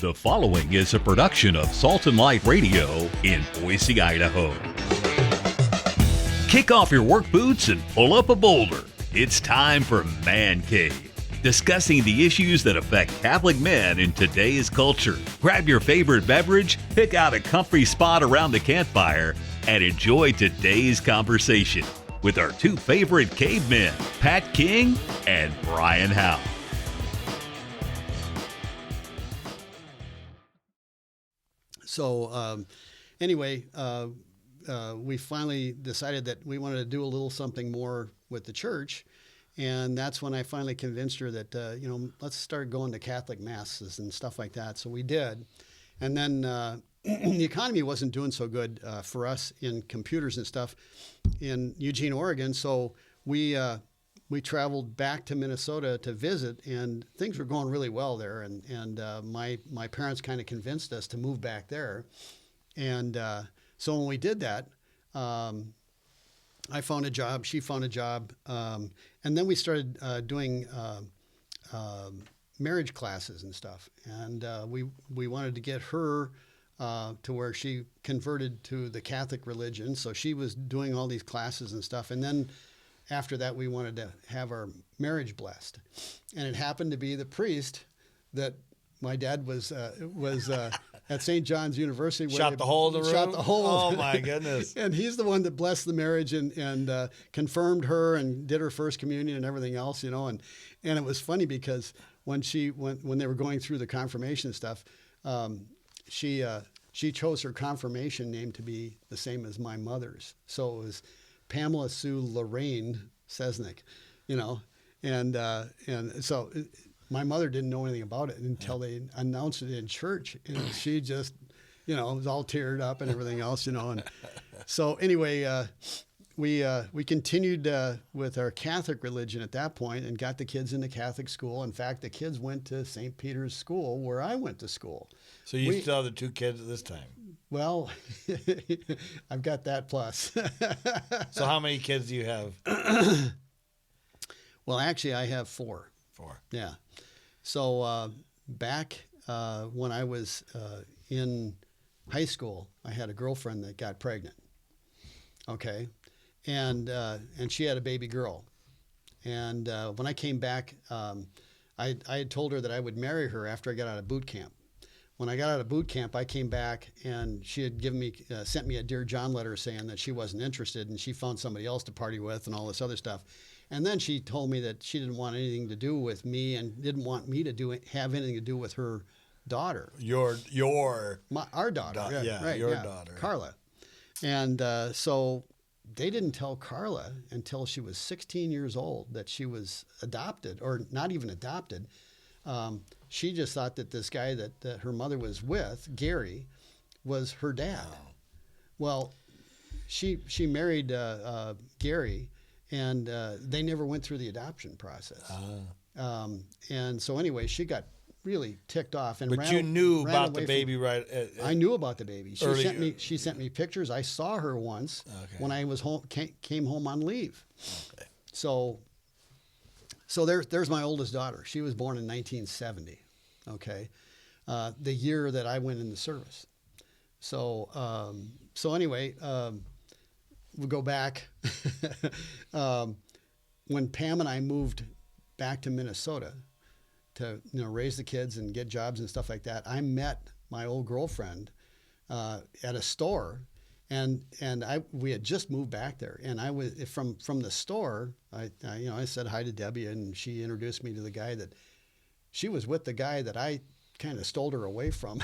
The following is a production of Salt and Light Radio in Boise, Idaho. Kick off your work boots and pull up a boulder. It's time for Man Cave, discussing the issues that affect Catholic men in today's culture. Grab your favorite beverage, pick out a comfy spot around the campfire, and enjoy today's conversation with our two favorite cavemen, Pat King and Brian Howe. So anyway, we finally decided that we wanted to do a little something more with the church. And that's when I finally convinced her that, let's start going to Catholic masses and stuff like that. So we did. And then the economy wasn't doing so good for us in computers and stuff in Eugene, Oregon. So we traveled back to Minnesota to visit, and things were going really well there. And my parents kind of convinced us to move back there. And so when we did that, I found a job, she found a job, and then we started doing marriage classes and stuff. And we wanted to get her to where she converted to the Catholic religion. So she was doing all these classes and stuff. And then after that, we wanted to have our marriage blessed. And it happened to be the priest that my dad was at St. John's University. Where Shot the hole in the room? Shot the hole. Oh, my goodness. And he's the one that blessed the marriage and confirmed her and did her first communion and everything else, And it was funny because when they were going through the confirmation stuff, she chose her confirmation name to be the same as my mother's. So it was Pamela Sue Lorraine Cesnik, and so my mother didn't know anything about it until they announced it in church, and she just, was all teared up and everything else, and so anyway, we continued with our Catholic religion at that point and got the kids into Catholic school. In fact, the kids went to St. Peter's School where I went to school. So you still have the two kids at this time? Well, I've got that plus. So how many kids do you have? Well, actually, I have four. Four. Yeah. So back when I was in high school, I had a girlfriend that got pregnant. Okay. And she had a baby girl. And when I came back, I had told her that I would marry her after I got out of boot camp. When I got out of boot camp, I came back and she had sent me a Dear John letter saying that she wasn't interested and she found somebody else to party with and all this other stuff. And then she told me that she didn't want anything to do with me and didn't want me to have anything to do with her daughter. Our daughter. Your daughter. Carla. And so they didn't tell Carla until she was 16 years old that she was adopted, or not even adopted. She just thought that this guy that her mother was with, Gary, was her dad. Oh. Well, she married Gary, and they never went through the adoption process. And so anyway, she got really ticked off. But you knew about the baby, right? I knew about the baby. She sent me pictures. I saw her once when I was home, came home on leave. Okay. So there's my oldest daughter. She was born in 1970. Okay, the year that I went in the service. So anyway, we'll go back. When Pam and I moved back to Minnesota to raise the kids and get jobs and stuff like that, I met my old girlfriend at a store, and we had just moved back there, and I was from the store. I said hi to Debbie, and she introduced me to the guy that she was with, the guy that I kind of stole her away from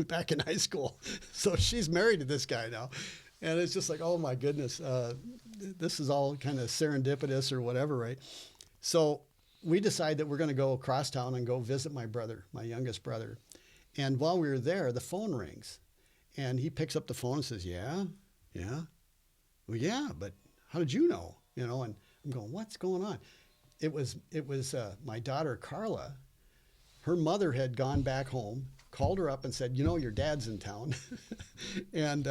back in high school. So she's married to this guy now, and it's just like, oh my goodness, this is all kind of serendipitous or whatever, right? So we decide that we're going to go across town and go visit my brother, my youngest brother. And while we were there, the phone rings. And he picks up the phone and says, yeah. Well, yeah, but how did you know? And I'm going, what's going on? It was my daughter, Carla. Her mother had gone back home, called her up and said, your dad's in town. And,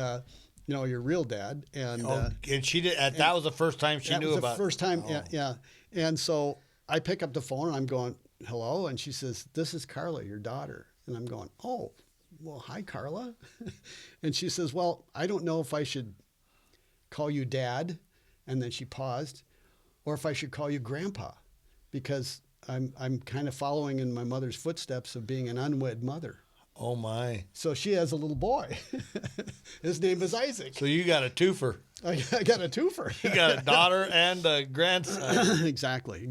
your real dad. And and she did. That was the first time she knew about. That was the first time, yeah. And so I pick up the phone and I'm going, hello? And she says, this is Carla, your daughter. And I'm going, oh, well, hi, Carla. And she says, well, I don't know if I should call you Dad. And then she paused, or if I should call you Grandpa, because I'm kind of following in my mother's footsteps of being an unwed mother. Oh, my. So she has a little boy. His name is Isaac. So you got a twofer. I got a twofer. You got a daughter and a grandson. Exactly.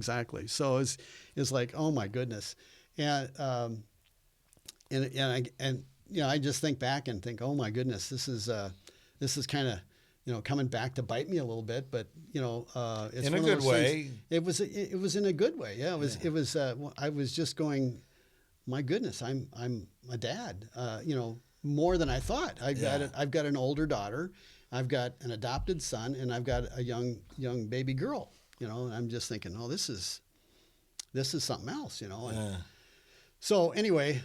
So it's like, oh my goodness. And I just think back and think, oh my goodness, this is kind of, coming back to bite me a little bit, but it's in a good way. It was in a good way. Yeah. It was, I was just going, my goodness, I'm a dad, more than I thought. I've got an older daughter, I've got an adopted son, and I've got a young baby girl, and I'm just thinking, oh, this is something else, And so anyway,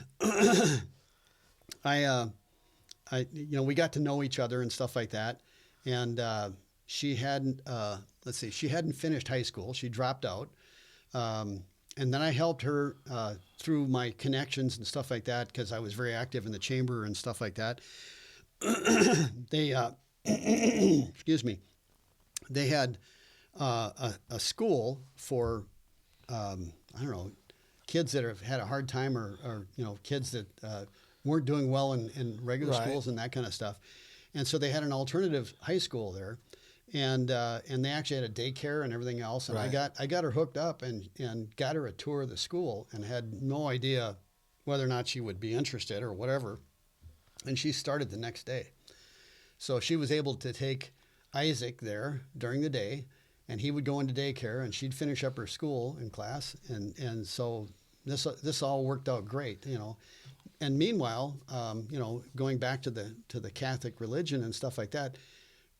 we got to know each other and stuff like that. And she hadn't finished high school. She dropped out. And then I helped her through my connections and stuff like that, because I was very active in the chamber and stuff like that. They, excuse me, they had a school for, I don't know, kids that have had a hard time or kids that weren't doing well in regular schools and that kind of stuff. And so they had an alternative high school there, and they actually had a daycare and everything else. And I got her hooked up and got her a tour of the school, and had no idea whether or not she would be interested or whatever. And she started the next day. So she was able to take Isaac there during the day, and he would go into daycare, and she'd finish up her school and class. And so this all worked out great, And meanwhile, going back to the Catholic religion and stuff like that,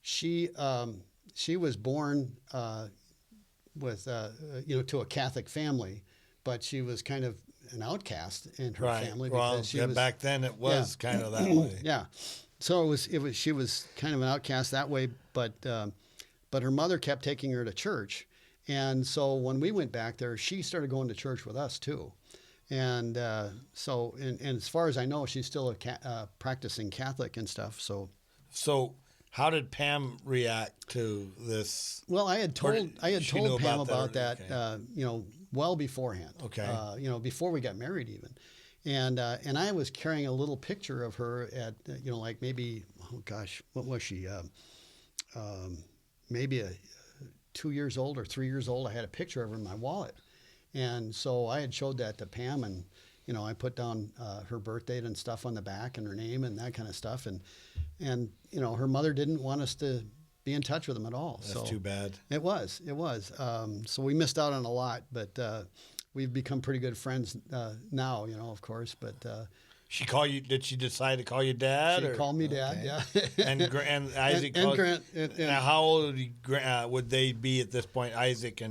she was born with to a Catholic family, but she was kind of an outcast in her family because she was, back then it was kind of that way. Yeah, so she was kind of an outcast that way, but her mother kept taking her to church, and so when we went back there, she started going to church with us too. And so as far as I know, she's still a practicing Catholic and stuff. So how did Pam react to this? Well, I had told Pam about that, well beforehand. Okay. Before we got married even, and I was carrying a little picture of her at like maybe, oh gosh, what was she? Maybe 2 years old or 3 years old. I had a picture of her in my wallet. And so I had showed that to Pam, and I put down her birth date and stuff on the back, and her name and that kind of stuff. And her mother didn't want us to be in touch with them at all. That's too bad. It was. So we missed out on a lot, but we've become pretty good friends now. Of course. But she call you? Did she decide to call you Dad? She called me Dad. Okay. Yeah. and Isaac. And Grant. Now, how old would they be at this point? Isaac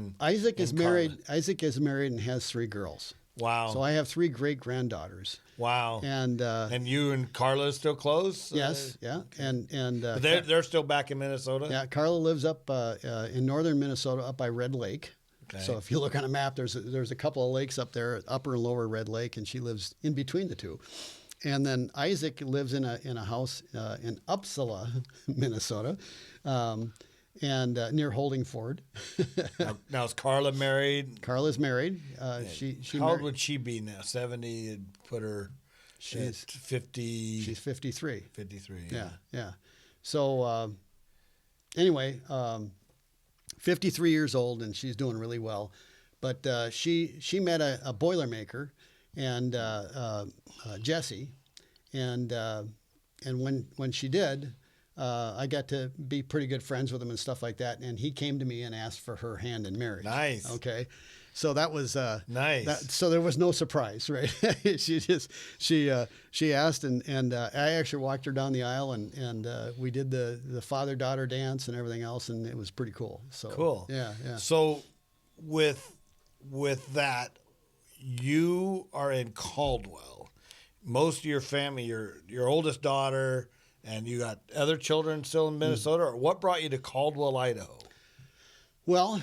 is married. Isaac is married and has 3 girls. Wow. So I have 3 great granddaughters. Wow. And you and Carla is still close? Yes. Yeah. And they're still back in Minnesota? Yeah. Carla lives up in northern Minnesota, up by Red Lake. Okay. So if you look on a map, there's a couple of lakes up there, Upper and Lower Red Lake, and she lives in between the two. And then Isaac lives in a house in Uppsala, Minnesota, and near Holdingford. now is Carla married? Carla's married. How old would she be now? 70 would put her. She's 50. She's 53. 53. Yeah. So anyway. 53 years old, and she's doing really well. But she met a Boilermaker, and Jesse, and when she did, I got to be pretty good friends with him and stuff like that. And he came to me and asked for her hand in marriage. Nice. Okay. So that was nice. So there was no surprise, right? she asked, and I actually walked her down the aisle, and we did the father-daughter dance and everything else, and it was pretty cool. So cool. Yeah. So with that, you are in Caldwell. Most of your family, your oldest daughter, and you got other children still in Minnesota. Or what brought you to Caldwell, Idaho? Well,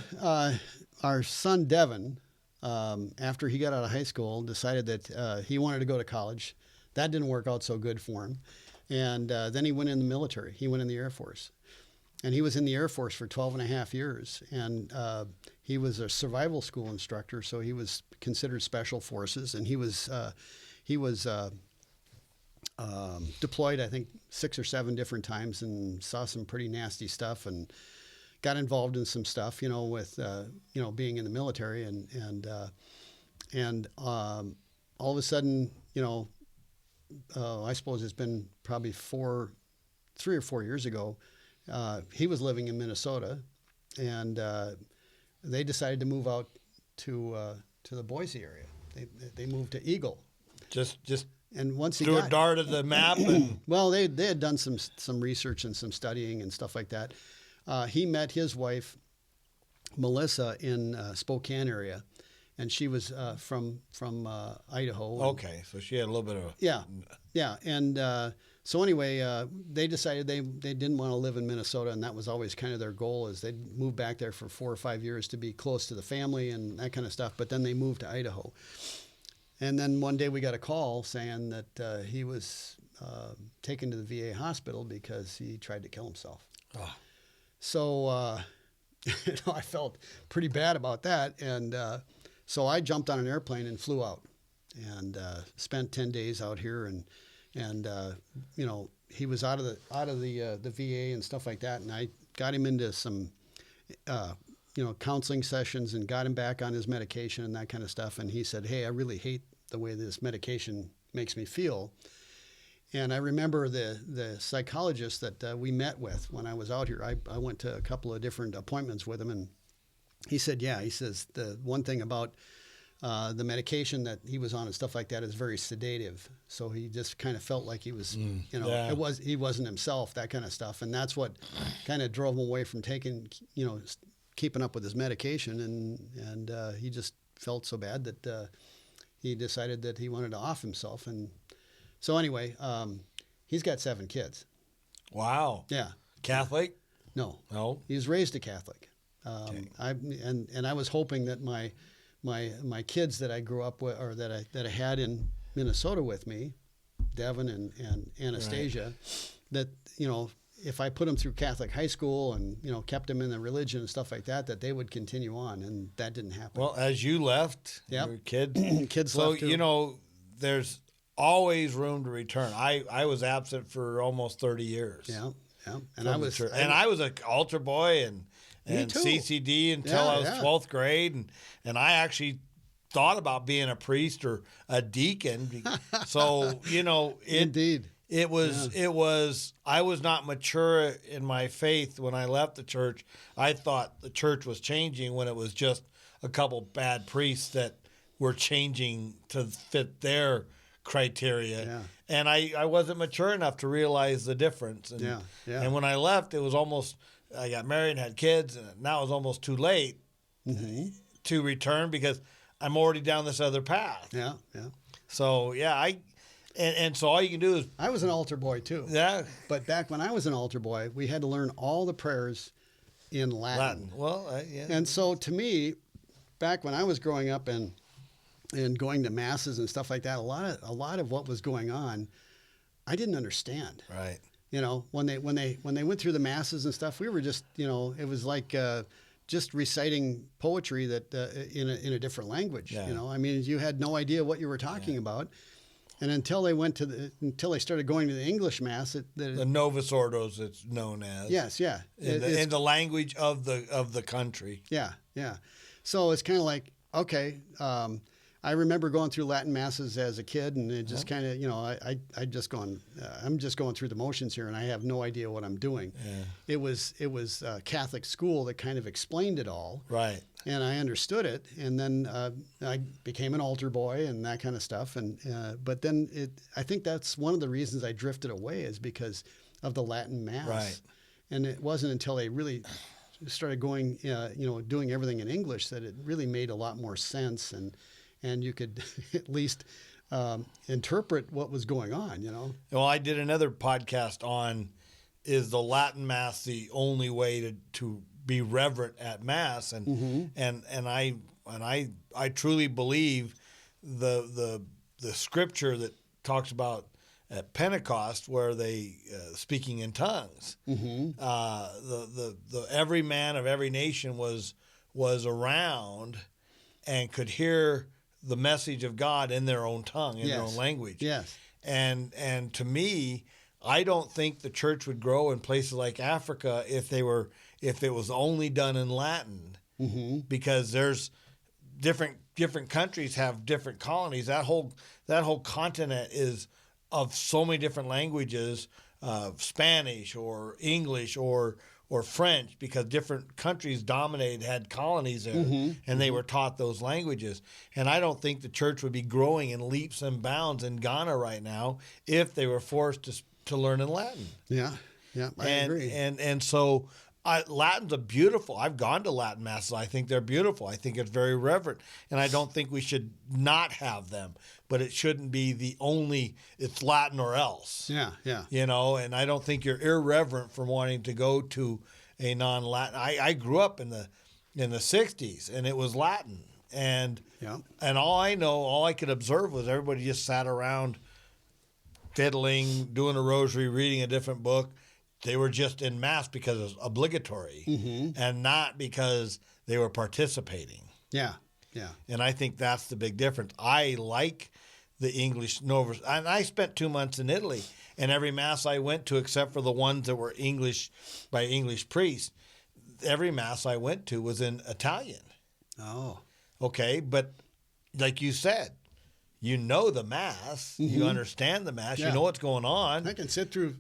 our son Devin after he got out of high school, decided that he wanted to go to college. That didn't work out so good for him. And then he went in the military. He went in the Air Force. And he was in the Air Force for 12 and a half years. And he was a survival school instructor, so he was considered special forces. And he was deployed, I think, 6 or 7 different times and saw some pretty nasty stuff and got involved in some stuff, with, being in the military. And all of a sudden, I suppose it's been probably 3 or 4 years ago, he was living in Minnesota, and they decided to move out to the Boise area. They moved to Eagle. Just and once he threw a dart at the map. And well, they had done some research and some studying and stuff like that. He met his wife, Melissa, in Spokane area, and she was from Idaho. Okay, so she had a little bit of yeah, and so anyway, they decided they didn't want to live in Minnesota, and that was always kind of their goal, is they'd move back there for 4 or 5 years to be close to the family and that kind of stuff. But then they moved to Idaho, and then one day we got a call saying that he was taken to the VA hospital because he tried to kill himself. Oh. So I felt pretty bad about that, and so I jumped on an airplane and flew out, and spent 10 days out here, and he was out of the VA and stuff like that, and I got him into some counseling sessions and got him back on his medication and that kind of stuff. And he said, "Hey, I really hate the way this medication makes me feel." And I remember the psychologist that we met with when I was out here. I went to a couple of different appointments with him, and he said, he says the one thing about the medication that he was on and stuff like that is very sedative. So he just kind of felt like he was, he wasn't himself, that kind of stuff. And that's what kind of drove him away from keeping up with his medication. And he just felt so bad that he decided that he wanted to off himself. And so anyway, he's got 7 kids. Wow. Yeah. Catholic? No. He was raised a Catholic. I was hoping that my kids that I grew up with, or that I had in Minnesota with me, Devin and Anastasia, that if I put them through Catholic high school and kept them in the religion and stuff like that, that they would continue on, and that didn't happen. Well, as you left, your kids left too. So there's always room to return. I was absent for almost 30 years. Yeah, and I was an altar boy and CCD until I was 12th grade, and I actually thought about being a priest or a deacon. So indeed. It was I was not mature in my faith when I left the church. I thought the church was changing when it was just a couple bad priests that were changing to fit their criteria. Yeah. And I wasn't mature enough to realize the difference. And when I left, it was almost, I got married and had kids, and now it was almost too late to return because I'm already down this other path. Yeah. So, and so all you can do is... I was an altar boy, too. Yeah. But back when I was an altar boy, we had to learn all the prayers in Latin. Well, And so to me, back when I was growing up and going to masses and stuff like that, a lot of what was going on, I didn't understand. Right. When they went through the masses and stuff, we were just, it was like just reciting poetry that in a different language. Yeah. I mean, you had no idea what you were talking about. And until they started going to the English mass, the Novus Ordos, it's known as. Yes, yeah. In the language of the country. Yeah. So it's kind of like, okay, I remember going through Latin masses as a kid, and it just kind of, I'm just going through the motions here, and I have no idea what I'm doing. Yeah. It was Catholic school that kind of explained it all. Right. And I understood it, and then I became an altar boy and that kind of stuff. And but then I think that's one of the reasons I drifted away, is because of the Latin Mass. Right. And it wasn't until they really started going, doing everything in English, that it really made a lot more sense, and you could at least interpret what was going on. Well, I did another podcast on, is the Latin Mass the only way to be reverent at Mass? And I and I truly believe the scripture that talks about at Pentecost where they speaking in tongues. Mm-hmm. The every man of every nation was around and could hear the message of God in their own tongue, in their own language. Yes. And to me, I don't think the church would grow in places like Africa if it was only done in Latin, Mm-hmm. because there's different countries have different colonies. That whole continent is of so many different languages, Spanish or English or French, because different countries dominated, had colonies there, Mm-hmm. and they were taught those languages. And I don't think the church would be growing in leaps and bounds in Ghana right now if they were forced to learn in Latin. Yeah. I agree. And so Latin's a beautiful. I've gone to Latin masses. I think they're beautiful. I think it's very reverent, and I don't think we should not have them. But it shouldn't be the only. It's Latin or else. Yeah. And I don't think you're irreverent for wanting to go to a non-Latin. I grew up in the '60s, and it was Latin, and all I could observe was everybody just sat around, fiddling, doing a rosary, reading a different book. They were just in mass because it was obligatory, Mm-hmm. and not because they were participating. Yeah. And I think that's the big difference. I like the English novus, and I spent 2 months in Italy, and every mass I went to, except for the ones that were English by English priests, every mass I went to was in Italian. Oh. Okay, but like you said, you know the mass, Mm-hmm. you understand the mass, Yeah. you know what's going on. I can sit through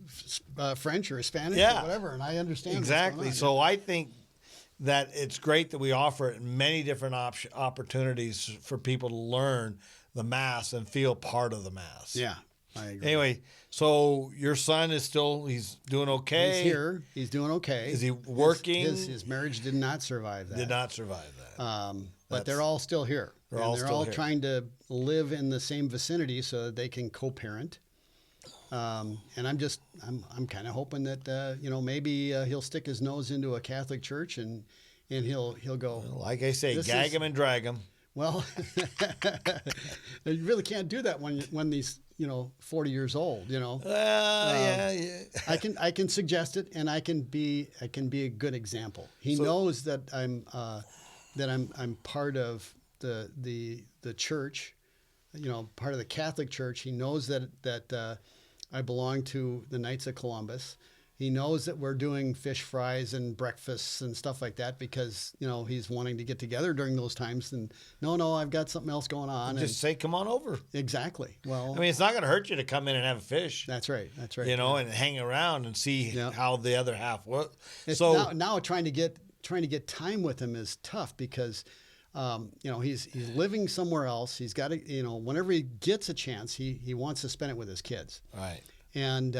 French or Spanish Yeah. or whatever, and I understand Exactly. what's going So I think that it's great that we offer many different opportunities for people to learn the mass and feel part of the mass. on. Yeah, I agree. Anyway, so your son is he's doing okay. He's here. He's doing okay. Is he working? His marriage did not survive that. Did not survive that. But they're all still here. They're all still here. trying to live in the same vicinity so that they can co-parent. And I'm kind of hoping that maybe he'll stick his nose into a Catholic church and he'll go. Like I say, gag him and drag him. Well, you really can't do that when he's 40 years old. Yeah. I can suggest it, and I can be a good example. He knows that I'm part of the church, part of the Catholic Church. He knows that I belong to the Knights of Columbus. He knows that we're doing fish fries and breakfasts and stuff like that because he's wanting to get together during those times. And no, I've got something else going on. Just say, come on over. Exactly. Well, I mean, it's not going to hurt you to come in and have a fish. That's right. And hang around and see how the other half was. So now trying to get time with him is tough because he's living somewhere else. He's got to whenever he gets a chance, he wants to spend it with his kids. Right. And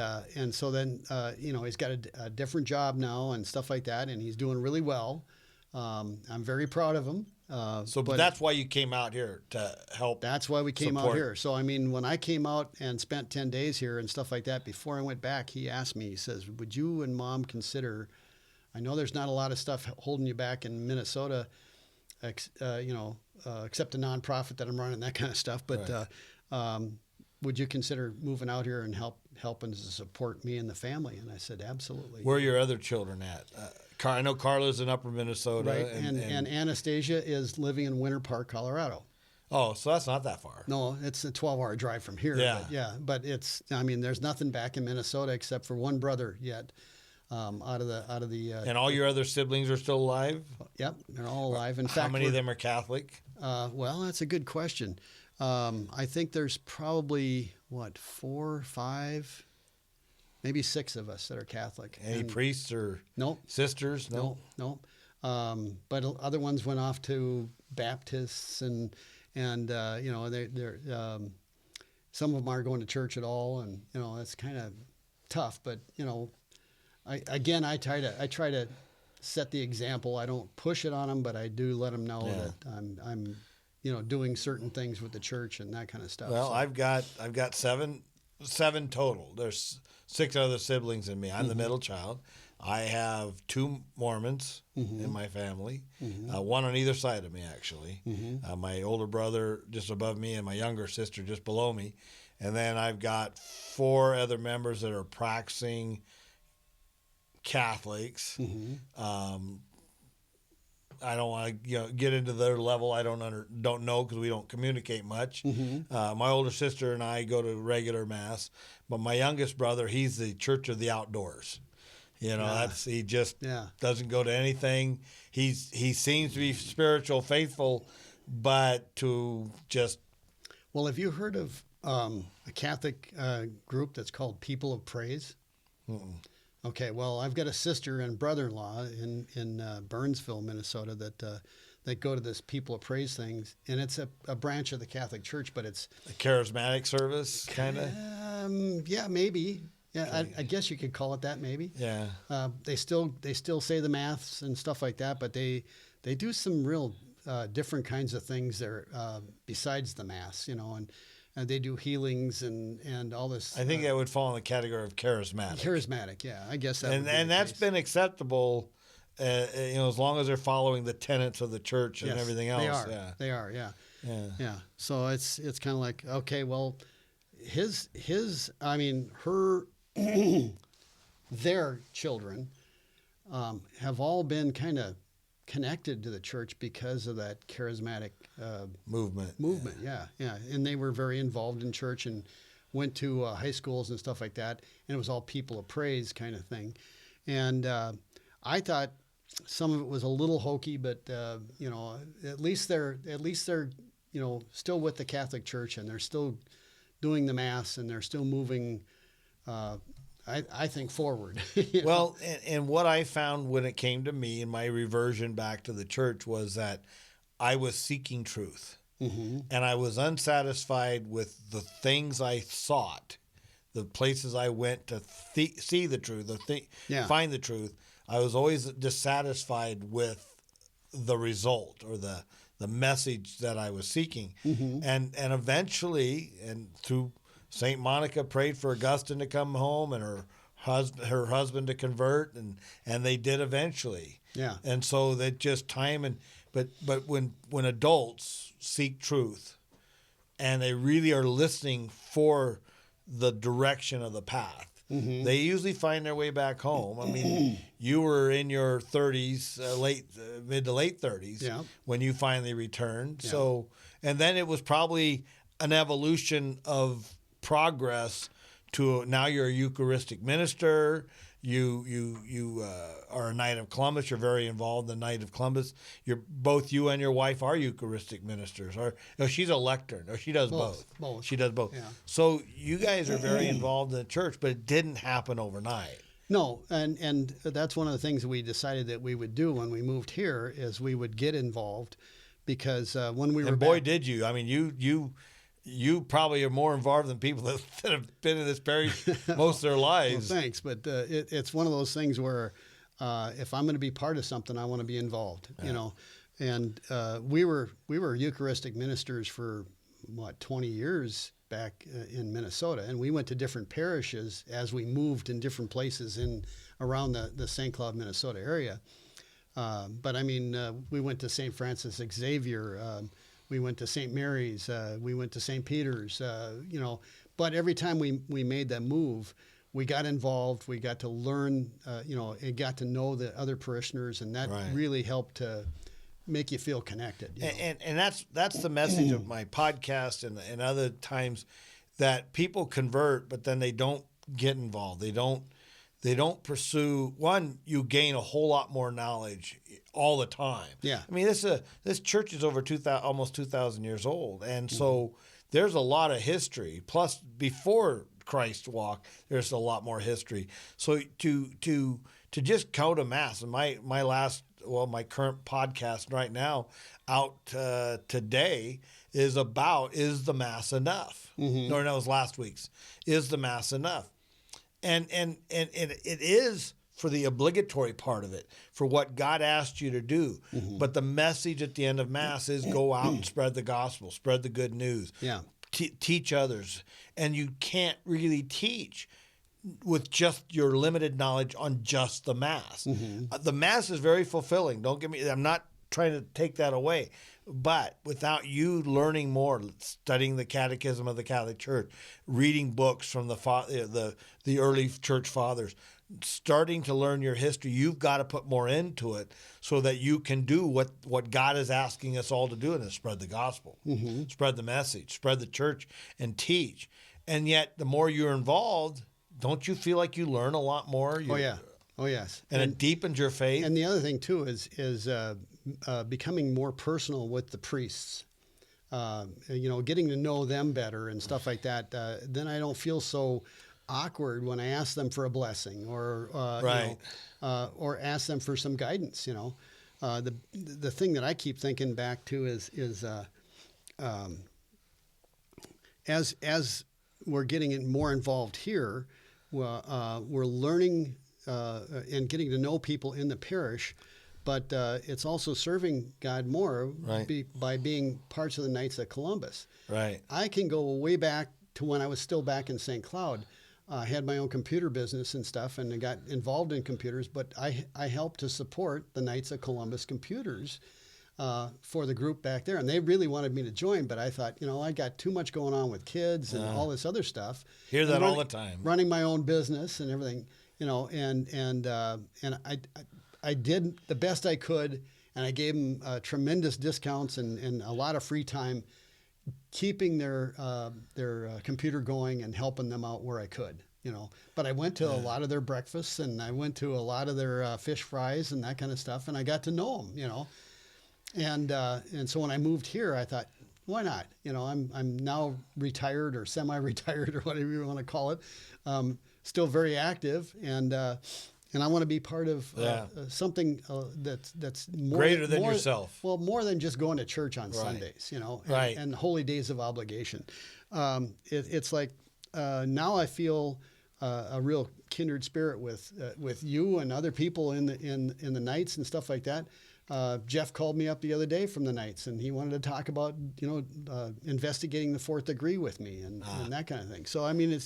so then he's got a different job now and stuff like that, and he's doing really well. I'm very proud of him. But that's why you came out here to help. That's why we came out support. here. So I mean, when I came out and spent 10 days here and stuff like that, before I went back, he asked me. He says, "Would you and Mom consider? I know there's not a lot of stuff holding you back in Minnesota, except a nonprofit that I'm running, that kind of stuff. But Right. Would you consider moving out here and helping to support me and the family?" And I said, "Absolutely." Where are your other children at? I know Carla's in Upper Minnesota. Right, and Anastasia is living in Winter Park, Colorado. Oh, so that's not that far. No, it's a 12-hour drive from here. Yeah. But there's nothing back in Minnesota except for one brother yet, out of the. And all your other siblings are still alive? Yep, they're all alive. In How fact, many of them are Catholic? Well, that's a good question. I think there's probably 4, 5, maybe 6 of us that are Catholic. Any priests or Nope. sisters? No. But other ones went off to Baptists and they're some of them aren't going to church at all, and that's kind of tough. But I try to set the example. I don't push it on them, but I do let them know that I'm doing certain things with the church and that kind of stuff. Well, so. I've got seven total. There's 6 other siblings in me. I'm the middle child. I have 2 Mormons in my family, one on either side of me, actually. My older brother just above me and my younger sister just below me. And then I've got 4 other members that are practicing Catholics. I don't want to get into their level. I don't know because we don't communicate much. My older sister and I go to regular mass, but my youngest brother, he's the Church of the Outdoors. He just doesn't go to anything. He seems to be spiritual, faithful, but to just. Well, have you heard of a Catholic group that's called People of Praise? Okay, well, I've got a sister and brother-in-law in Burnsville, Minnesota, that go to this People of Praise things, and it's a branch of the Catholic Church, but it's a charismatic service, kind of. Yeah, maybe. Yeah, okay. I guess you could call it that, maybe. Yeah. They still say the maths and stuff like that, but they do some real different kinds of things there besides the mass, and they do healings and all this. I think that would fall in the category of charismatic. Charismatic, yeah. I guess that. And that's been acceptable, as long as they're following the tenets of the church and everything else. They are. Yeah. So it's kind of like, okay, well, their children have all been kind of connected to the church because of that charismatic movement. Yeah. And they were very involved in church and went to high schools and stuff like that. And it was all People of Praise kind of thing. And I thought some of it was a little hokey, but at least they're still with the Catholic Church, and they're still doing the mass, and they're still moving. I think forward. Well, and what I found when it came to me and my reversion back to the church was that I was seeking truth. And I was unsatisfied with the things I sought, the places I went to see the truth, find the truth. I was always dissatisfied with the result or the message that I was seeking. And eventually, and through St. Monica prayed for Augustine to come home and her husband to convert, and they did eventually. Yeah. And so that just time but when adults seek truth and they really are listening for the direction of the path, they usually find their way back home. I mean, you were in your 30s, mid to late 30s when you finally returned. Yeah. So, and then it was probably an evolution of progress to now you're a Eucharistic minister. You are a Knight of Columbus. You're very involved in the Knight of Columbus. Both you and your wife are Eucharistic ministers. She's a lectern. Or she does both. She does both. Yeah. So you guys are very involved in the church, but it didn't happen overnight. No, and that's one of the things that we decided that we would do when we moved here is we would get involved, because when we were did you. I mean, you probably are more involved than people that have been in this parish most of their lives. Well, thanks, but it's one of those things where if I'm going to be part of something, I want to be involved. And we were Eucharistic ministers for 20 years back in Minnesota, and we went to different parishes as we moved in different places around the St. Cloud, Minnesota area. But I mean, we went to St. Francis Xavier. We went to St. Mary's. We went to St. Peter's. But every time we made that move, we got involved. We got to learn. And got to know the other parishioners, and that really helped to make you feel connected. And that's the message of my podcast and other times, that people convert, but then they don't get involved. They don't pursue. One, you gain a whole lot more knowledge all the time. Yeah. I mean, this church is over almost 2,000 years old, and so there's a lot of history. Plus, before Christ walked, there's a lot more history. So to just go to mass, and my current podcast right now out today is the mass enough? No, it was last week's. Is the mass enough? And it is for the obligatory part of it, for what God asked you to do. But the message at the end of Mass is go out and spread the gospel, spread the good news, teach others. And you can't really teach with just your limited knowledge on just the Mass. The Mass is very fulfilling. Don't get me, I'm not trying to take that away. But without you learning more, studying the Catechism of the Catholic Church, reading books from the early church fathers, starting to learn your history, you've got to put more into it so that you can do what God is asking us all to do, and is spread the gospel, spread the message, spread the church, and teach. And yet, the more you're involved, don't you feel like you learn a lot more? Oh, yes. And it deepens your faith. And the other thing, too, is becoming more personal with the priests. Getting to know them better and stuff like that. Then I don't feel so awkward when I ask them for a blessing or or ask them for some guidance. The thing that I keep thinking back to is as we're getting more involved here, we're learning and getting to know people in the parish, but it's also serving God more by being parts of the Knights of Columbus. Right. I can go way back to when I was still back in St. Cloud. I had my own computer business and stuff, and I got involved in computers, but I helped to support the Knights of Columbus computers for the group back there. And they really wanted me to join, but I thought, I got too much going on with kids and all this other stuff. Hear that all the time. Running my own business and everything, and I did the best I could, and I gave them tremendous discounts and a lot of free time, keeping their computer going and helping them out where I could, But I went to a lot of their breakfasts, and I went to a lot of their fish fries and that kind of stuff, and I got to know them, And so when I moved here, I thought, why not? I'm now retired or semi-retired or whatever you want to call it, still very active, and I want to be part of something that's more, greater than yourself. Well, more than just going to church on Sundays, and holy days of obligation. It's like now I feel a real kindred spirit with you and other people in the Knights and stuff like that. Jeff called me up the other day from the Knights, and he wanted to talk about investigating the fourth degree with me and that kind of thing. So I mean,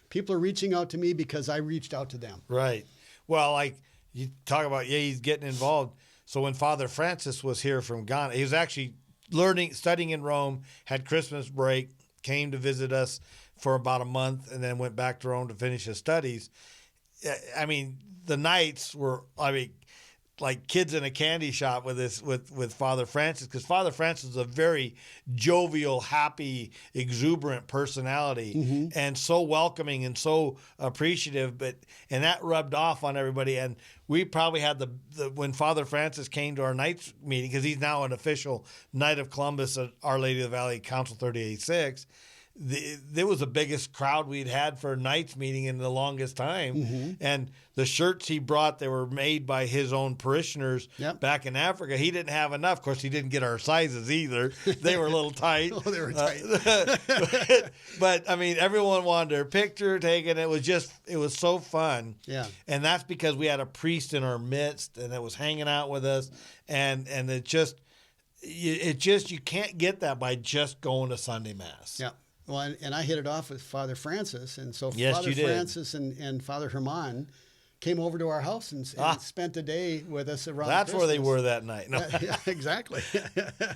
people are reaching out to me because I reached out to them. Right. Well, like you talk about, he's getting involved. So when Father Francis was here from Ghana, he was actually studying in Rome, had Christmas break, came to visit us for about a month, and then went back to Rome to finish his studies. I mean, the Knights were, like kids in a candy shop with Father Francis, because Father Francis is a very jovial, happy, exuberant personality, and so welcoming and so appreciative. And that rubbed off on everybody. And we probably had when Father Francis came to our Knights meeting, because he's now an official Knight of Columbus at Our Lady of the Valley Council 38-6. There was the biggest crowd we'd had for a Knights meeting in the longest time. And the shirts he brought, they were made by his own parishioners back in Africa. He didn't have enough. Of course, he didn't get our sizes either. They were a little tight. They were tight. But I mean, everyone wanted their picture taken. It was so fun. Yeah. And that's because we had a priest in our midst, and it was hanging out with us. And it just, you can't get that by just going to Sunday Mass. Yeah. Well, and I hit it off with Father Francis, and so yes, Father Francis and Father Herman came over to our house and spent the day with us around That's Christmas. where they were that night. No. Yeah, exactly.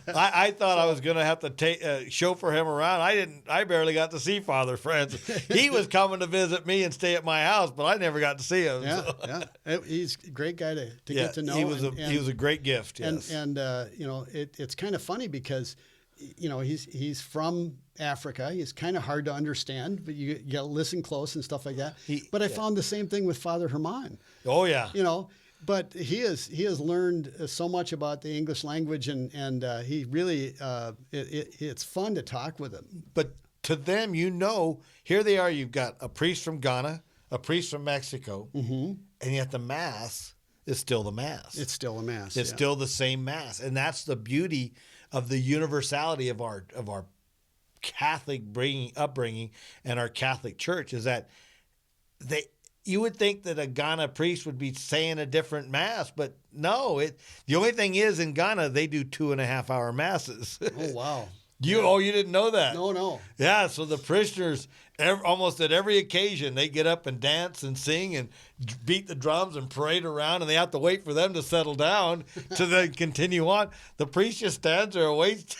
I thought I was going to have to chauffeur him around. I barely got to see Father Francis. He was coming to visit me and stay at my house, but I never got to see him. Yeah, so. He's a great guy to get to know. He was a great gift. Yes. And it's kind of funny because he's from Africa. He's kind of hard to understand, but you got to listen close and stuff like that. I found the same thing with Father Herman. Oh yeah. But he has learned so much about the English language, and he really it's fun to talk with him. But to them, here they are. You've got a priest from Ghana, a priest from Mexico, and yet the Mass is still the Mass. It's still a Mass. It's still the same Mass, and that's the beauty of the universality of our Catholic upbringing and our Catholic Church, is that you would think that a Ghana priest would be saying a different Mass, but no. The only thing is, in Ghana they do 2.5-hour masses. Oh wow! You didn't know that? No. Yeah, so the parishioners, almost at every occasion, they get up and dance and sing and beat the drums and parade around, and they have to wait for them to settle down to then continue on. The priest just stands there and waits,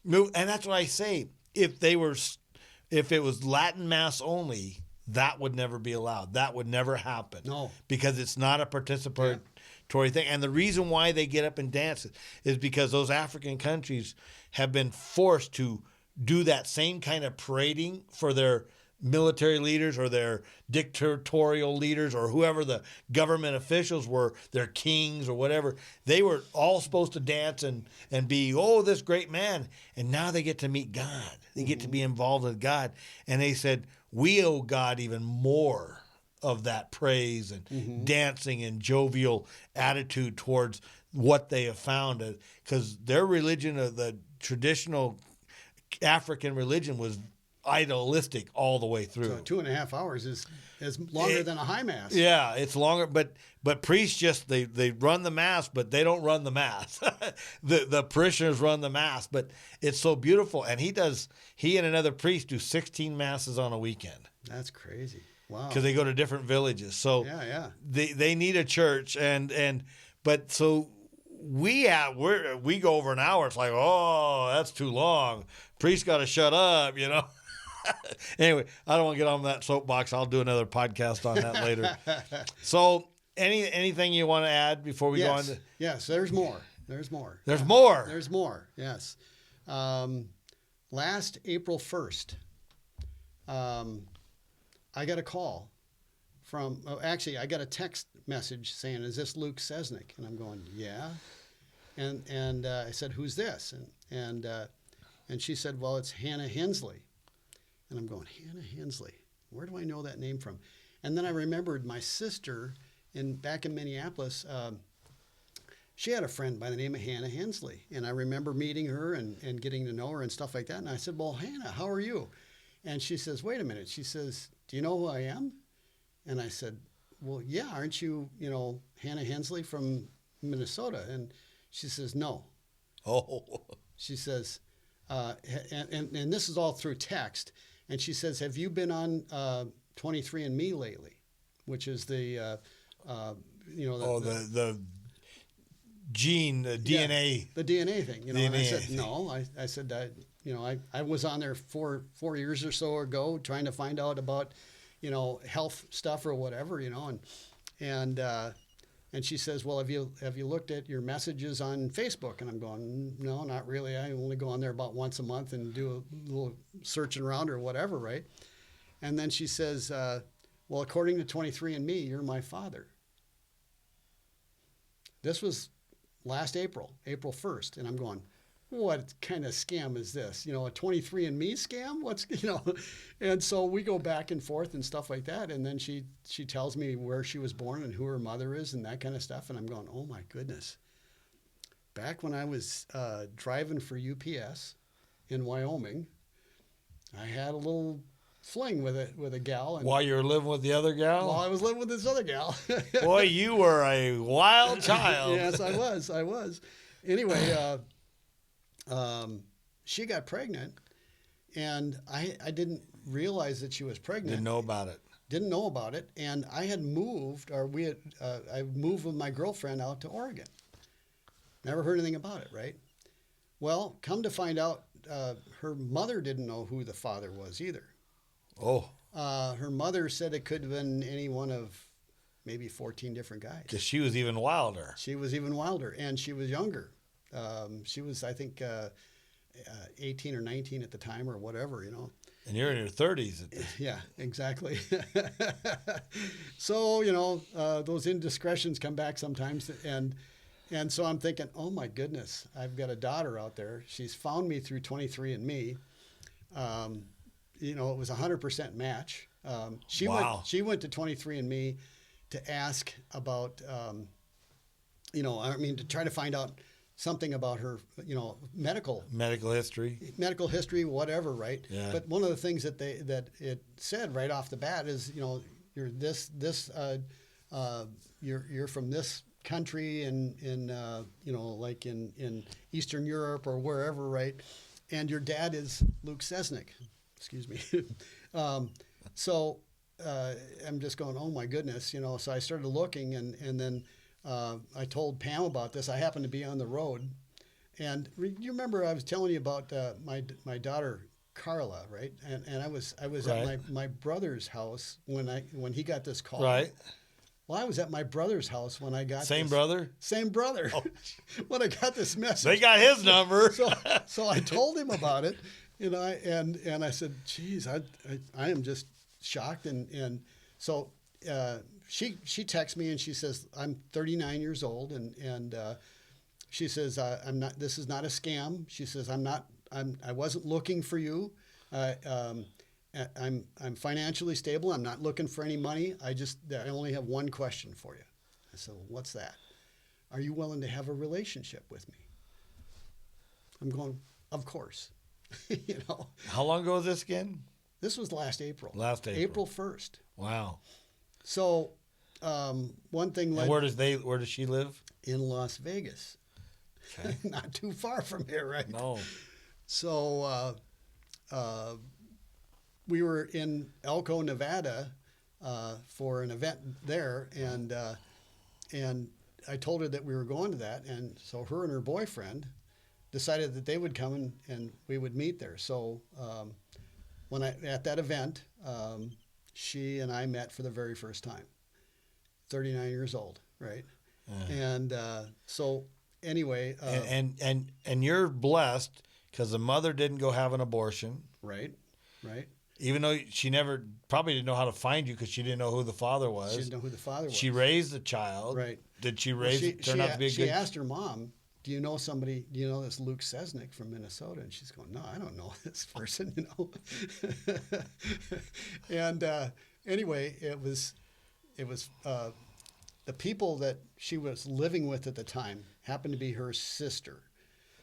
move. And that's what I say. If it was Latin Mass only, that would never be allowed. That would never happen. No. Because it's not a participatory thing. And the reason why they get up and dance is because those African countries have been forced to do that same kind of parading for their military leaders or their dictatorial leaders or whoever the government officials were, their kings or whatever. They were all supposed to dance and be, this great man. And now they get to meet God. They get to be involved with God. And they said, we owe God even more of that praise and dancing and jovial attitude towards what they have found. Because their religion, the traditional African religion, was idealistic all the way through. So 2.5 hours is longer than a high mass. Yeah, it's longer, but priests just they run the mass, but they don't run the mass. the parishioners run the mass, but it's so beautiful. And he and another priest do 16 masses on a weekend. That's crazy. Wow. Because they go to different villages. So yeah. They need a church but so we go over an hour. It's like, that's too long. Priest got to shut up, Anyway, I don't want to get on that soapbox. I'll do another podcast on that later. So, anything you want to add before we go on? Yes, there's more. There's more. There's more. There's more. Yes. Last April 1st, I got a call I got a text message saying, "Is this Luke Cesnik?" And I'm going, "Yeah." And I said, "Who's this?" And she said, "Well, it's Hannah Hensley." And I'm going, Hannah Hensley, where do I know that name from? And then I remembered my sister back in Minneapolis. She had a friend by the name of Hannah Hensley. And I remember meeting her and getting to know her and stuff like that. And I said, "Well, Hannah, how are you?" And she says, "Wait a minute." She says, "Do you know who I am?" And I said, "Well, yeah, aren't you, Hannah Hensley from Minnesota?" And she says, "No." Oh. She says, and this is all through text. And she says, "Have you been on 23andMe lately?" Which is the gene, the DNA. The DNA thing. DNA. And I said, "No." I said, I was on there 4 years or so ago trying to find out about, health stuff or whatever, and she says, "Well, have you looked at your messages on Facebook?" And I'm going, "No, not really. I only go on there about once a month and do a little searching around or whatever, right?" And then she says, "Well, according to 23andMe, you're my father." This was last April 1st, and I'm going, "What kind of scam is this? A 23andMe scam? What's?" And so we go back and forth and stuff like that. And then she tells me where she was born and who her mother is and that kind of stuff. And I'm going, "Oh my goodness." Back when I was driving for UPS in Wyoming, I had a little fling with a gal. And while you were living with the other gal? While I was living with this other gal. Boy, you were a wild child. Yes, I was. Anyway, she got pregnant, and I didn't realize that she was pregnant. Didn't know about it. And I had moved, I moved with my girlfriend out to Oregon. Never heard anything about it, right? Well, come to find out, her mother didn't know who the father was either. Oh. Her mother said it could have been any one of maybe 14 different guys. Because she was even wilder. She was even wilder, and she was younger. She was, I think, 18 or 19 at the time or whatever, And you're in your 30s. Yeah, exactly. So, those indiscretions come back sometimes. And so I'm thinking, oh, my goodness, I've got a daughter out there. She's found me through 23andMe. It was a 100% match. She went to 23andMe to ask about, to try to find out something about her, medical history, whatever, right? Yeah. But one of the things that it said right off the bat is, you're you're from this country in like in Eastern Europe or wherever, right? And your dad is Luke Cesnik. Excuse me. So I'm just going, oh my goodness, you know. So I started looking, and then I told Pam about this. I happened to be on the road, and you remember I was telling you about my daughter Carla, right? And I was Right. at my brother's house when he got this call. Right. Well, I was at my brother's house when I got Same this, brother? Same brother. Oh. When I got this message. They got his number. So I told him about it, you know, and I said, geez, I am just shocked. And so she texts me and she says, I'm 39 years old. And she says, this is not a scam. She says, I wasn't looking for you. I'm financially stable. I'm not looking for any money. I only have one question for you. I said, well, what's that? Are you willing to have a relationship with me? I'm going, of course. You know. How long ago was this again? This was last April. Last April. April 1st. Wow. So one thing led. And where does she live? In Las Vegas. Okay. Not too far from here, right? No. So we were in Elko, Nevada, for an event there, and I told her that we were going to that, and so her and her boyfriend decided that they would come and we would meet there. So at that event, she and I met for the very first time. 39 years old, right? And so anyway, and you're blessed because the mother didn't go have an abortion. Right. Even though she probably didn't know how to find you because she didn't know who the father was. She didn't know who the father was. She raised the child. Right. Did she raise it? Turn out to be a good? She asked her mom, do you know this Luke Cesnik from Minnesota? And she's going, no, I don't know this person, you know. And anyway, it was the people that she was living with at the time happened to be her sister.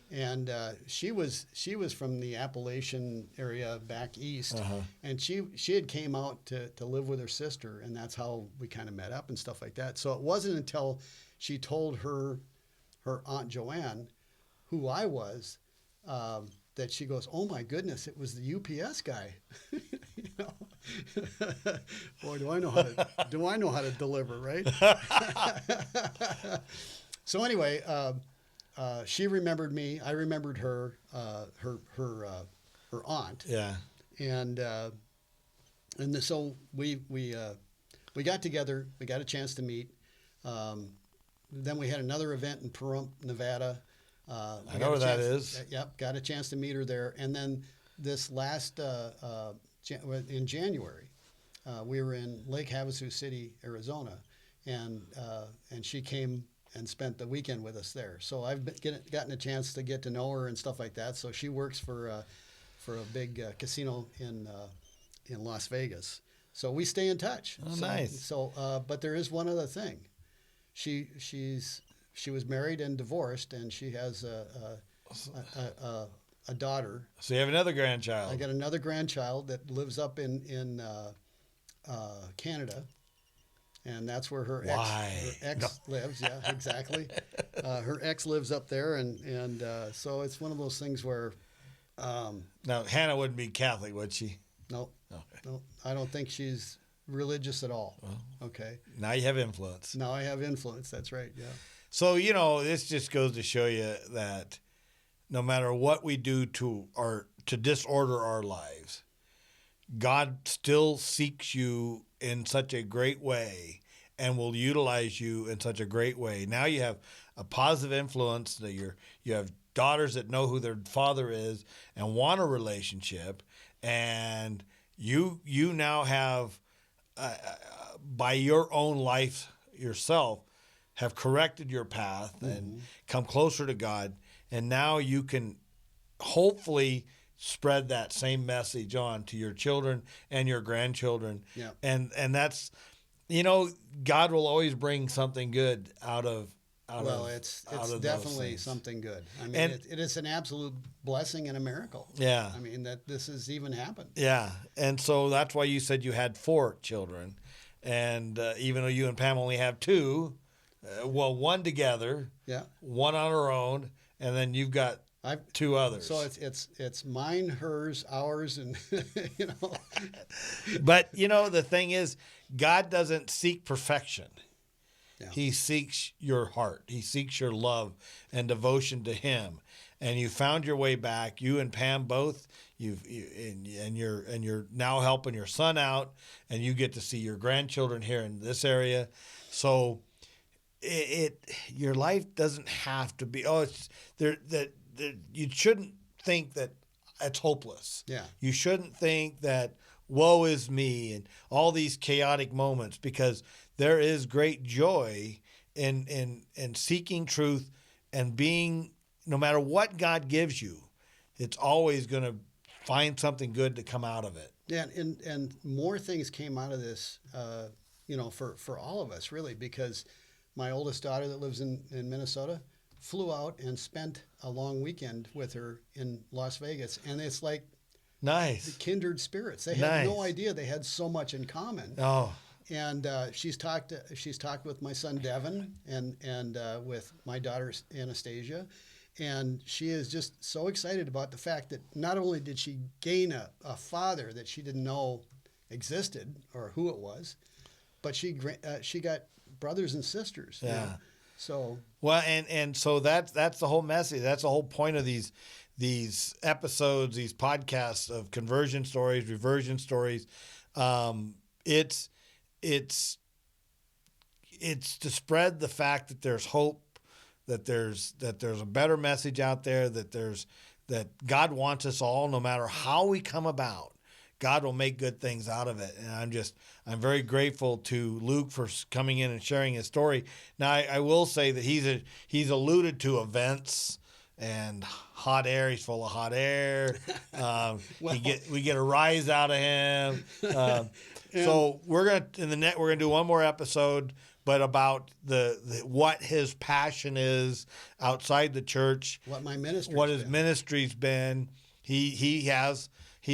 And she was from the Appalachian area back east, and she had came out to live with her sister, and that's how we kind of met up and stuff like that. So it wasn't until she told her Aunt Joanne who I was that she goes, "Oh my goodness, it was the UPS guy." You know, boy, do I know how to deliver, right? So anyway. She remembered me. I remembered her, her aunt. Yeah. And so we got together. We got a chance to meet. Then we had another event in Pahrump, Nevada. I know where that is. Yep, got a chance to meet her there. And then this last in January, we were in Lake Havasu City, Arizona, and she came and spent the weekend with us there. So I've gotten a chance to get to know her and stuff like that. So she works for a big casino in Las Vegas. So we stay in touch. Oh, nice. So, but there is one other thing. She was married and divorced, and she has a daughter. So you have another grandchild. I got another grandchild that lives up in Canada. And that's where her ex lives. Yeah, exactly. Her ex lives up there, and so it's one of those things where. Now Hannah wouldn't be Catholic, would she? No, Okay. no, I don't think she's religious at all. Well, okay. Now you have influence. Now I have influence. That's right. Yeah. So this just goes to show you that no matter what we do to disorder our lives, God still seeks you in such a great way and will utilize you in such a great way. Now you have a positive influence that you have daughters that know who their father is and want a relationship, and you now have by your own life yourself have corrected your path and come closer to God, and now you can hopefully spread that same message on to your children and your grandchildren. Yeah. And that's, God will always bring something good out of it's definitely something good. I mean, it is an absolute blessing and a miracle. Yeah. I mean, that this has even happened. Yeah. And so that's why you said you had 4 children. And even though you and Pam only have 2, one together, Yeah. one on her own, and then you've got to others. So it's mine, hers, ours, and you know. But you know, the thing is, God doesn't seek perfection. Yeah. He seeks your heart. He seeks your love and devotion to Him. And you found your way back. You and Pam both. You're now helping your son out, and you get to see your grandchildren here in this area. So, your life doesn't have to be. You shouldn't think that it's hopeless. Yeah. You shouldn't think that woe is me and all these chaotic moments, because there is great joy in seeking truth and being, no matter what God gives you, it's always going to find something good to come out of it. Yeah, and more things came out of this, for all of us, really, because my oldest daughter that lives in Minnesota flew out and spent a long weekend with her in Las Vegas. And it's like nice, the kindred spirits. They had no idea they had so much in common. Oh. And she's talked with my son Devin and with my daughter Anastasia, and she is just so excited about the fact that not only did she gain a father that she didn't know existed or who it was, but she got brothers and sisters. Yeah. You know? So well, and so that's the whole message. That's the whole point of these episodes, these podcasts of conversion stories, reversion stories. It's to spread the fact that there's hope, that there's a better message out there, that God wants us all, no matter how we come about, God will make good things out of it. And I'm very grateful to Luke for coming in and sharing his story. Now I will say that he's alluded to events and hot air. He's full of hot air. We get a rise out of him. So we're gonna do one more episode, but about the what his passion is outside the church, what his ministry's been. He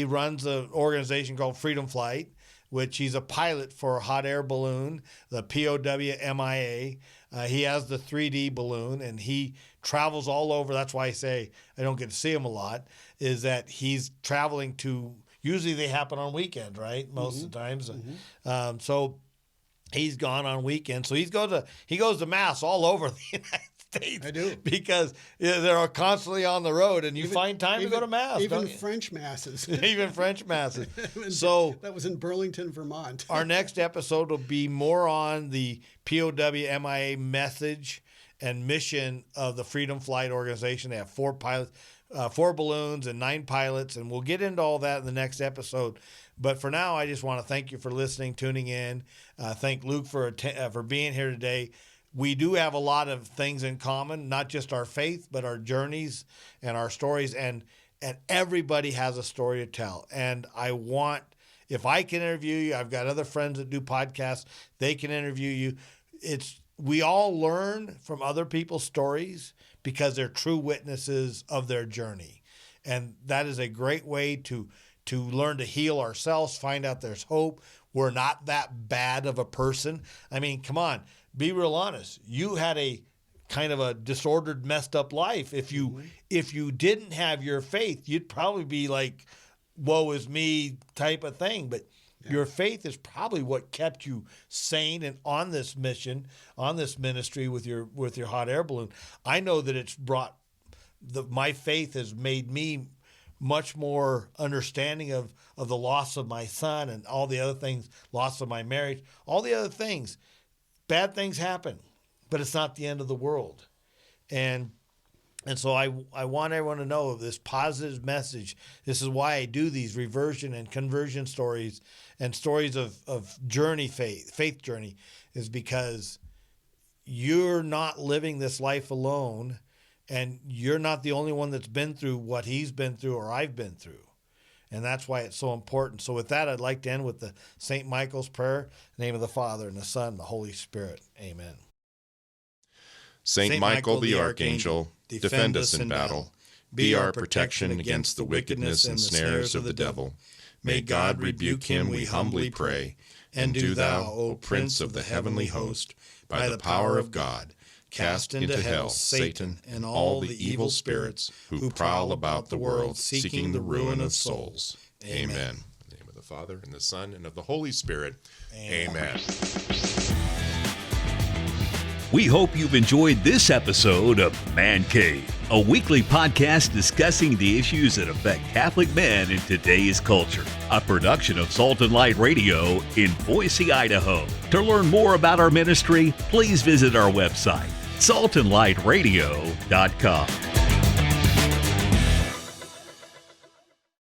runs an organization called Freedom Flight, which he's a pilot for a hot air balloon, the POWMIA. He has the 3D balloon, and he travels all over. That's why I say I don't get to see him a lot, is that he's traveling to, usually they happen on weekends, right? Most of the times. Mm-hmm. So he's gone on weekends. So he goes to mass all over the United States. I do. Because they're constantly on the road, and you find time to go to mass. Even French masses. Even French masses. So that was in Burlington, Vermont. Our next episode will be more on the POWMIA message and mission of the Freedom Flight organization. They have 4 pilots, 4 balloons and 9 pilots, and we'll get into all that in the next episode. But for now, I just want to thank you for listening, tuning in. Thank Luke for being here today. We do have a lot of things in common, not just our faith, but our journeys and our stories. And everybody has a story to tell. And if I can interview you, I've got other friends that do podcasts. They can interview you. We all learn from other people's stories because they're true witnesses of their journey. And that is a great way to learn to heal ourselves, find out there's hope. We're not that bad of a person. I mean, come on. Be real honest. You had a kind of a disordered, messed up life. If you didn't have your faith, you'd probably be like, woe is me type of thing. But your faith is probably what kept you sane and on this mission, on this ministry with your hot air balloon. I know that it's brought my faith has made me much more understanding of the loss of my son and all the other things, loss of my marriage, all the other things. Bad things happen, but it's not the end of the world. And so I want everyone to know this positive message. This is why I do these reversion and conversion stories and stories of faith journey, is because you're not living this life alone, and you're not the only one that's been through what he's been through or I've been through. And that's why it's so important. So with that, I'd like to end with the St. Michael's prayer. In the name of the Father, and the Son, and the Holy Spirit. Amen. Saint Michael the Archangel, defend us in battle. Be our protection against the wickedness and snares of the devil. May God rebuke him, we humbly pray. And do thou, O Prince of the heavenly host, by the power of God, Cast into hell Satan and all the evil spirits who prowl about the world seeking the ruin of souls. Amen. In the name of the Father, and the Son, and of the Holy Spirit. Amen. We hope you've enjoyed this episode of Man Cave, a weekly podcast discussing the issues that affect Catholic men in today's culture. A production of Salt and Light Radio in Boise, Idaho. To learn more about our ministry, please visit our website, saltandlightradio.com.